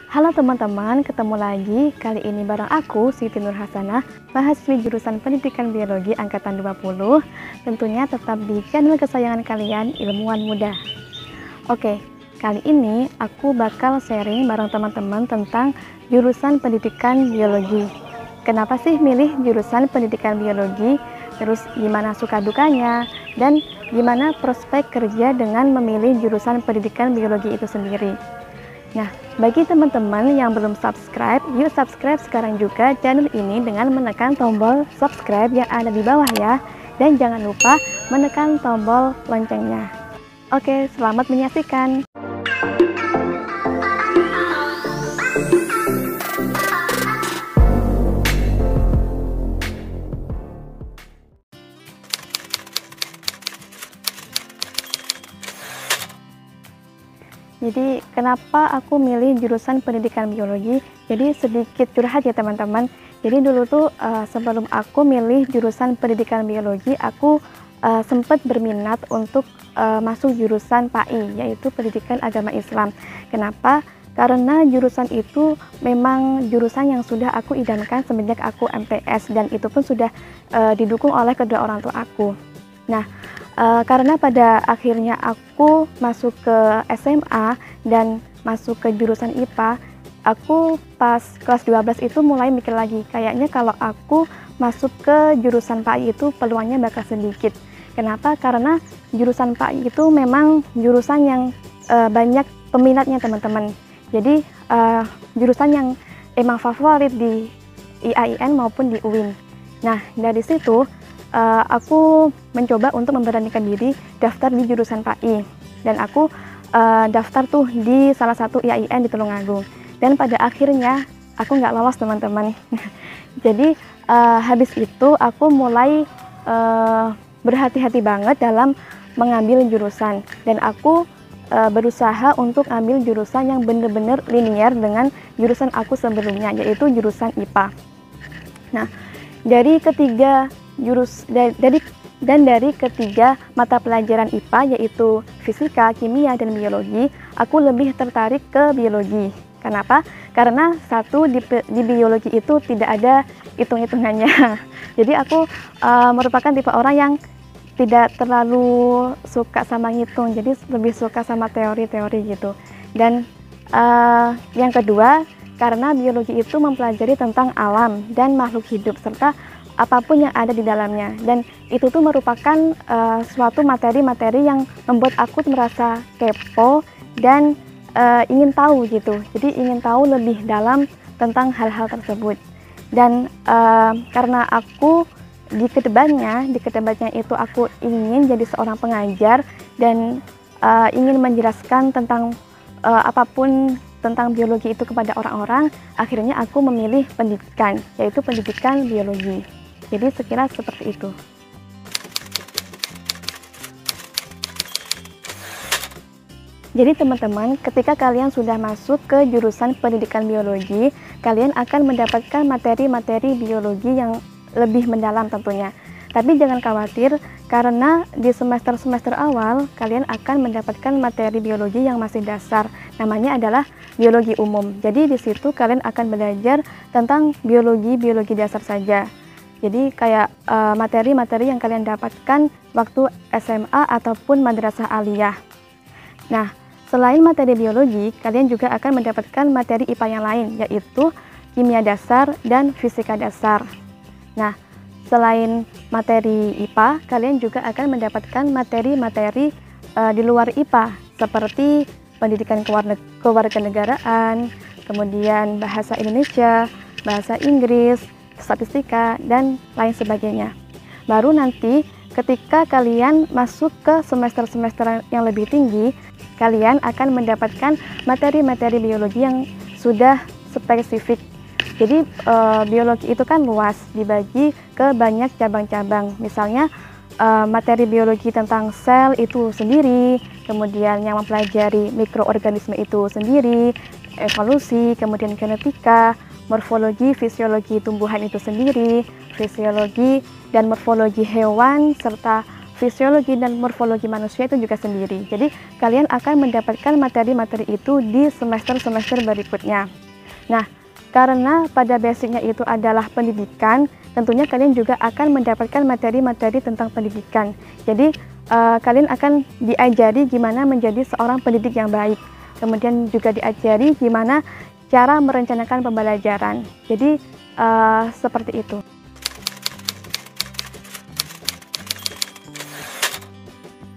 Halo teman-teman, ketemu lagi. Kali ini bareng aku, Siti Nur Hasanah, mahasiswi jurusan Pendidikan Biologi Angkatan 20. Tentunya tetap di channel kesayangan kalian, Ilmuwan Muda. Oke, kali ini aku bakal sharing bareng teman-teman tentang jurusan Pendidikan Biologi. Kenapa sih milih jurusan Pendidikan Biologi? Terus gimana suka dukanya? Dan gimana prospek kerja dengan memilih jurusan Pendidikan Biologi itu sendiri? Nah, bagi teman-teman yang belum subscribe, yuk subscribe sekarang juga channel ini dengan menekan tombol subscribe yang ada di bawah ya. Dan jangan lupa menekan tombol loncengnya. Oke, selamat menyaksikan. Jadi kenapa aku milih jurusan Pendidikan Biologi? Jadi sedikit curhat ya teman-teman. Jadi dulu tuh sebelum aku milih jurusan Pendidikan Biologi, aku sempat berminat untuk masuk jurusan PAI, yaitu Pendidikan Agama Islam. Kenapa? Karena jurusan itu memang jurusan yang sudah aku idamkan semenjak aku MTS, dan itu pun sudah didukung oleh kedua orang tua aku. Nah, karena pada akhirnya aku masuk ke SMA dan masuk ke jurusan IPA, aku pas kelas 12 itu mulai mikir lagi, kayaknya kalau aku masuk ke jurusan PAI itu peluangnya bakal sedikit. Kenapa? Karena jurusan PAI itu memang jurusan yang banyak peminatnya teman-teman. Jadi jurusan yang emang favorit di IAIN maupun di UIN. Nah, dari situ aku mencoba untuk memberanikan diri daftar di jurusan PAI, dan aku daftar tuh di salah satu IAIN di Tulungagung, dan pada akhirnya aku nggak lolos teman-teman. Jadi habis itu aku mulai berhati-hati banget dalam mengambil jurusan, dan aku berusaha untuk ambil jurusan yang benar-benar linear dengan jurusan aku sebelumnya, yaitu jurusan IPA. Nah, dari ketiga ketiga mata pelajaran IPA, yaitu fisika, kimia, dan biologi, aku lebih tertarik ke biologi. Kenapa? Karena satu, di biologi itu tidak ada hitung-hitungannya. Jadi aku merupakan tipe orang yang tidak terlalu suka sama ngitung, jadi lebih suka sama teori-teori gitu. Dan yang kedua, karena biologi itu mempelajari tentang alam dan makhluk hidup serta apapun yang ada di dalamnya, dan itu tuh merupakan suatu materi-materi yang membuat aku merasa kepo dan ingin tahu gitu. Jadi ingin tahu lebih dalam tentang hal-hal tersebut. Dan karena aku di kedepannya itu aku ingin jadi seorang pengajar dan ingin menjelaskan tentang apapun tentang biologi itu kepada orang-orang, akhirnya aku memilih pendidikan, yaitu pendidikan biologi. Jadi sekira seperti itu. Jadi teman-teman, ketika kalian sudah masuk ke jurusan pendidikan biologi, kalian akan mendapatkan materi-materi biologi yang lebih mendalam tentunya. Tapi jangan khawatir, karena di semester-semester awal kalian akan mendapatkan materi biologi yang masih dasar. Namanya adalah biologi umum. Jadi di situ kalian akan belajar tentang biologi dasar saja. Jadi kayak materi-materi yang kalian dapatkan waktu SMA ataupun madrasah aliyah. Nah, selain materi biologi, kalian juga akan mendapatkan materi IPA yang lain, yaitu kimia dasar dan fisika dasar. Nah, selain materi IPA, kalian juga akan mendapatkan materi-materi di luar IPA, seperti pendidikan kewarganegaraan, kemudian bahasa Indonesia, bahasa Inggris, statistika, dan lain sebagainya. Baru nanti ketika kalian masuk ke semester-semester yang lebih tinggi, kalian akan mendapatkan materi-materi biologi yang sudah spesifik. Jadi biologi itu kan luas, dibagi ke banyak cabang-cabang. Misalnya materi biologi tentang sel itu sendiri, kemudian yang mempelajari mikroorganisme itu sendiri, evolusi, kemudian genetika, morfologi, fisiologi tumbuhan itu sendiri, fisiologi dan morfologi hewan, serta fisiologi dan morfologi manusia itu juga sendiri. Jadi kalian akan mendapatkan materi-materi itu di semester-semester berikutnya. Nah, karena pada basicnya itu adalah pendidikan, tentunya kalian juga akan mendapatkan materi-materi tentang pendidikan. Jadi kalian akan diajari gimana menjadi seorang pendidik yang baik. Kemudian juga diajari gimana cara merencanakan pembelajaran. Jadi seperti itu.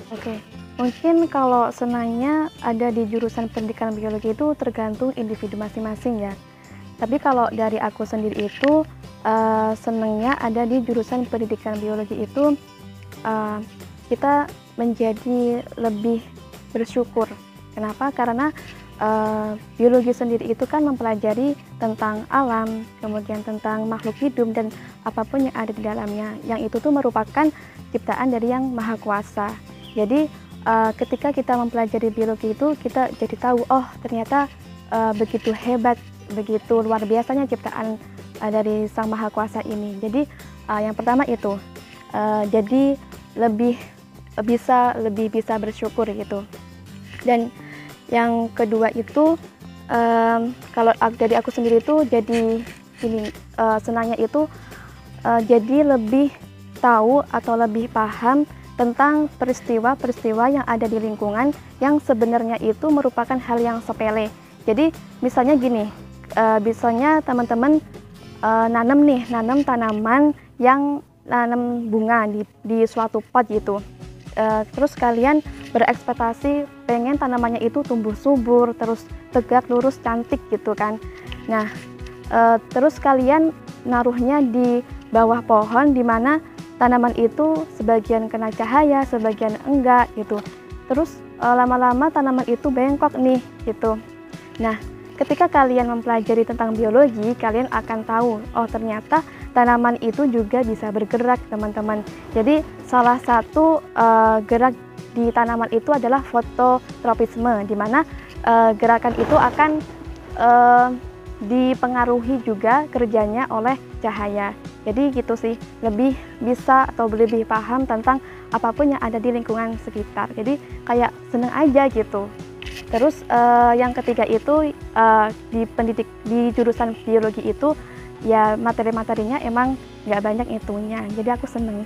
Oke, mungkin kalau senangnya ada di jurusan pendidikan biologi itu tergantung individu masing-masing ya. Tapi kalau dari aku sendiri itu senangnya ada di jurusan pendidikan biologi itu kita menjadi lebih bersyukur. Kenapa? Karena biologi sendiri itu kan mempelajari tentang alam, kemudian tentang makhluk hidup dan apapun yang ada di dalamnya. Yang itu tuh merupakan ciptaan dari Yang Maha Kuasa. Jadi ketika kita mempelajari biologi itu kita jadi tahu, oh ternyata begitu hebat, begitu luar biasanya ciptaan dari Sang Maha Kuasa ini. Jadi yang pertama itu jadi lebih bisa bersyukur gitu. Dan yang kedua itu kalau dari aku sendiri itu jadi ini senangnya itu jadi lebih tahu atau lebih paham tentang peristiwa-peristiwa yang ada di lingkungan yang sebenarnya itu merupakan hal yang sepele. Jadi misalnya gini, misalnya teman-teman nanam tanaman yang nanam bunga di suatu pot gitu. Terus kalian berekspektasi pengen tanamannya itu tumbuh subur, terus tegak, lurus, cantik gitu kan. Nah, terus kalian naruhnya di bawah pohon di mana tanaman itu sebagian kena cahaya, sebagian enggak gitu. Terus lama-lama tanaman itu bengkok nih gitu. Nah, ketika kalian mempelajari tentang biologi, kalian akan tahu, oh ternyata tanaman itu juga bisa bergerak, teman-teman. Jadi salah satu gerak di tanaman itu adalah fototropisme, di mana gerakan itu akan dipengaruhi juga kerjanya oleh cahaya. Jadi gitu sih, lebih bisa atau lebih paham tentang apapun yang ada di lingkungan sekitar. Jadi kayak seneng aja gitu. Terus yang ketiga itu di jurusan biologi itu ya materi-materinya emang nggak banyak itunya. Jadi aku seneng.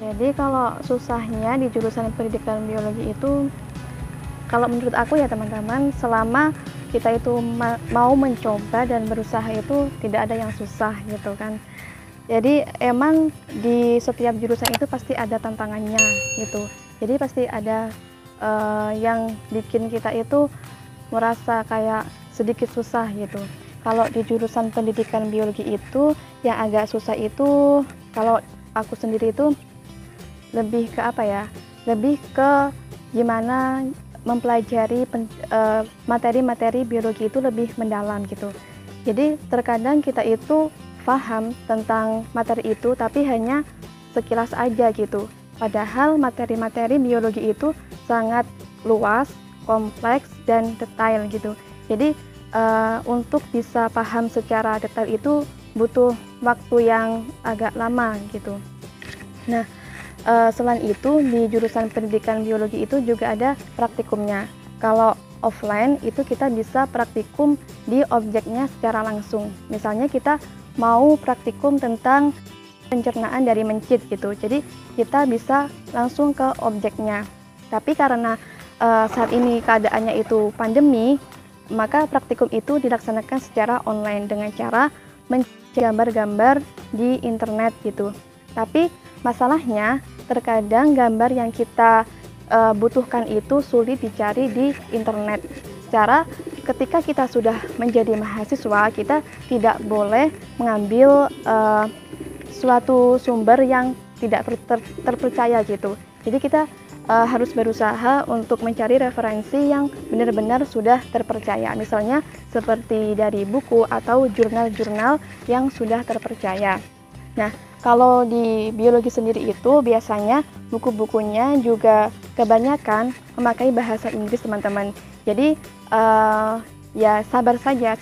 Jadi kalau susahnya di jurusan pendidikan biologi itu, kalau menurut aku ya teman-teman, selama kita itu mau mencoba dan berusaha itu tidak ada yang susah gitu kan. Jadi emang di setiap jurusan itu pasti ada tantangannya gitu. Jadi pasti ada yang bikin kita itu merasa kayak sedikit susah gitu. Kalau di jurusan pendidikan biologi itu yang agak susah itu, kalau aku sendiri itu lebih ke apa ya? Lebih ke gimana mempelajari materi-materi biologi itu lebih mendalam gitu. Jadi terkadang kita itu paham tentang materi itu tapi hanya sekilas aja gitu. Padahal materi-materi biologi itu sangat luas, kompleks, dan detail gitu. Jadi untuk bisa paham secara detail itu butuh waktu yang agak lama gitu. Nah, selain itu di jurusan pendidikan biologi itu juga ada praktikumnya. Kalau offline itu kita bisa praktikum di objeknya secara langsung. Misalnya kita mau praktikum tentang pencernaan dari mencit gitu. Jadi kita bisa langsung ke objeknya. Tapi karena saat ini keadaannya itu pandemi, maka praktikum itu dilaksanakan secara online dengan cara mencari gambar-gambar di internet gitu. Tapi masalahnya terkadang gambar yang kita butuhkan itu sulit dicari di internet. Secara ketika kita sudah menjadi mahasiswa, kita tidak boleh mengambil suatu sumber yang tidak terpercaya gitu. Jadi kita harus berusaha untuk mencari referensi yang benar-benar sudah terpercaya. Misalnya seperti dari buku atau jurnal-jurnal yang sudah terpercaya. Nah, kalau di biologi sendiri itu biasanya buku-bukunya juga kebanyakan memakai bahasa Inggris, teman-teman. Jadi ya sabar saja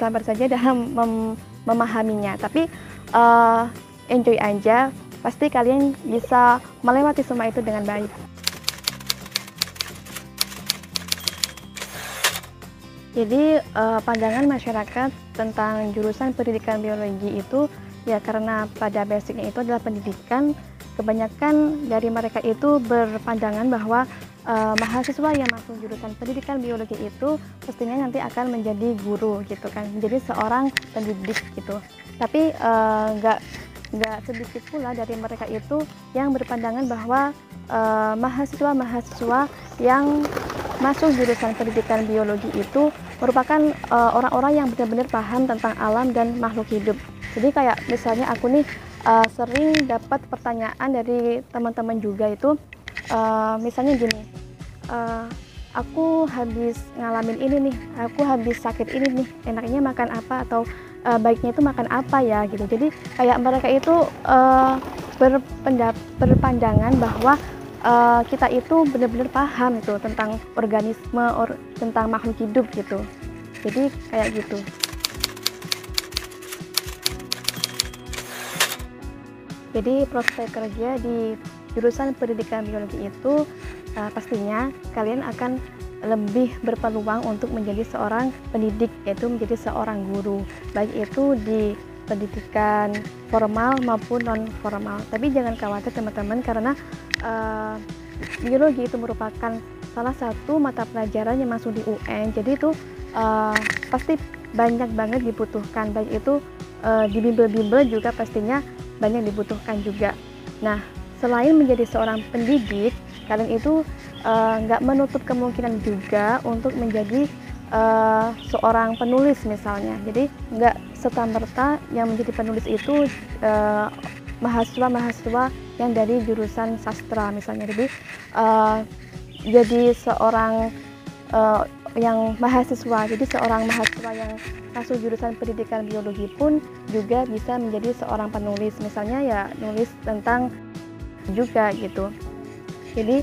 dalam memahaminya. Tapi enjoy aja, pasti kalian bisa melewati semua itu dengan baik. Jadi pandangan masyarakat tentang jurusan pendidikan biologi itu ya karena pada basicnya itu adalah pendidikan, kebanyakan dari mereka itu berpandangan bahwa mahasiswa yang masuk jurusan pendidikan biologi itu pastinya nanti akan menjadi guru gitu kan, menjadi seorang pendidik gitu. Tapi nggak sedikit pula dari mereka itu yang berpandangan bahwa mahasiswa-mahasiswa yang masuk jurusan pendidikan biologi itu merupakan orang-orang yang benar-benar paham tentang alam dan makhluk hidup. Jadi kayak misalnya aku nih sering dapat pertanyaan dari teman-teman juga itu, misalnya gini, aku habis ngalamin ini nih, aku habis sakit ini nih, enaknya makan apa atau baiknya itu makan apa ya gitu. Jadi kayak mereka itu berpandangan bahwa kita itu benar-benar paham itu tentang organisme, tentang makhluk hidup gitu. Jadi kayak gitu. Jadi prospek kerja di jurusan pendidikan biologi itu pastinya kalian akan lebih berpeluang untuk menjadi seorang pendidik, yaitu menjadi seorang guru, baik itu di pendidikan formal maupun non formal. Tapi jangan khawatir teman-teman, karena biologi itu merupakan salah satu mata pelajaran yang masuk di UN. Jadi itu pasti banyak banget dibutuhkan, baik itu di bimbel-bimbel juga pastinya banyak dibutuhkan juga. Nah, selain menjadi seorang pendidik, kalian itu nggak menutup kemungkinan juga untuk menjadi seorang penulis misalnya. Jadi nggak serta-merta yang menjadi penulis itu mahasiswa-mahasiswa yang dari jurusan sastra misalnya. Jadi seorang yang mahasiswa, jadi seorang mahasiswa yang masuk jurusan pendidikan biologi pun juga bisa menjadi seorang penulis, misalnya ya nulis tentang juga gitu. Jadi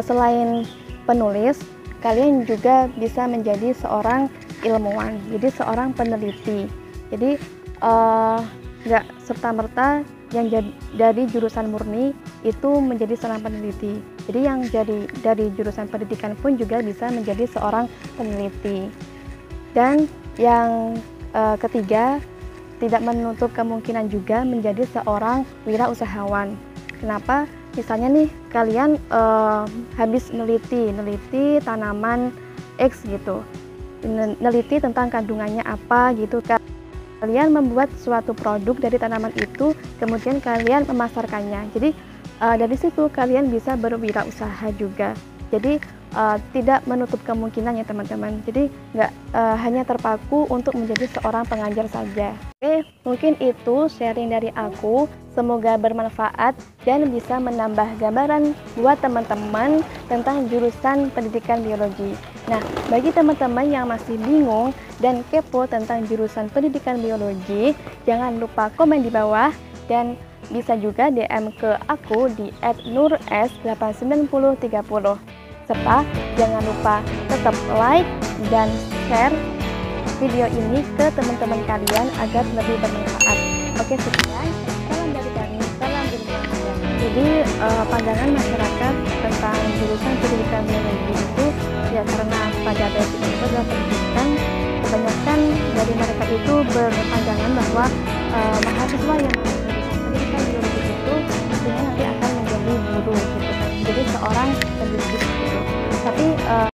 selain penulis, kalian juga bisa menjadi seorang ilmuwan, jadi seorang peneliti. Jadi nggak serta-merta yang dari jurusan murni itu menjadi seorang peneliti. Jadi yang dari jurusan pendidikan pun juga bisa menjadi seorang peneliti. Dan yang ketiga, tidak menutup kemungkinan juga menjadi seorang wirausahawan. Kenapa? Misalnya nih kalian habis neliti tanaman X gitu, neliti tentang kandungannya apa gitu. Kalian membuat suatu produk dari tanaman itu, kemudian kalian memasarkannya. Jadi dari situ kalian bisa berwirausaha juga. Jadi tidak menutup kemungkinan ya teman-teman. Jadi nggak hanya terpaku untuk menjadi seorang pengajar saja. Oke, mungkin itu sharing dari aku. Semoga bermanfaat dan bisa menambah gambaran buat teman-teman tentang jurusan pendidikan biologi. Nah, bagi teman-teman yang masih bingung dan kepo tentang jurusan pendidikan biologi, jangan lupa komen di bawah dan bisa juga DM ke aku di @nurs89030. Serta jangan lupa tetap like dan share video ini ke teman-teman kalian agar lebih bermanfaat. Oke, sekian. Salam dari kami, salam ilmuwan. Jadi pandangan masyarakat tentang jurusan pendidikan biologi itu ya karena pada basicnya itu adalah pendidikan, kebanyakan dari mereka itu berpandangan bahwa mahasiswa yang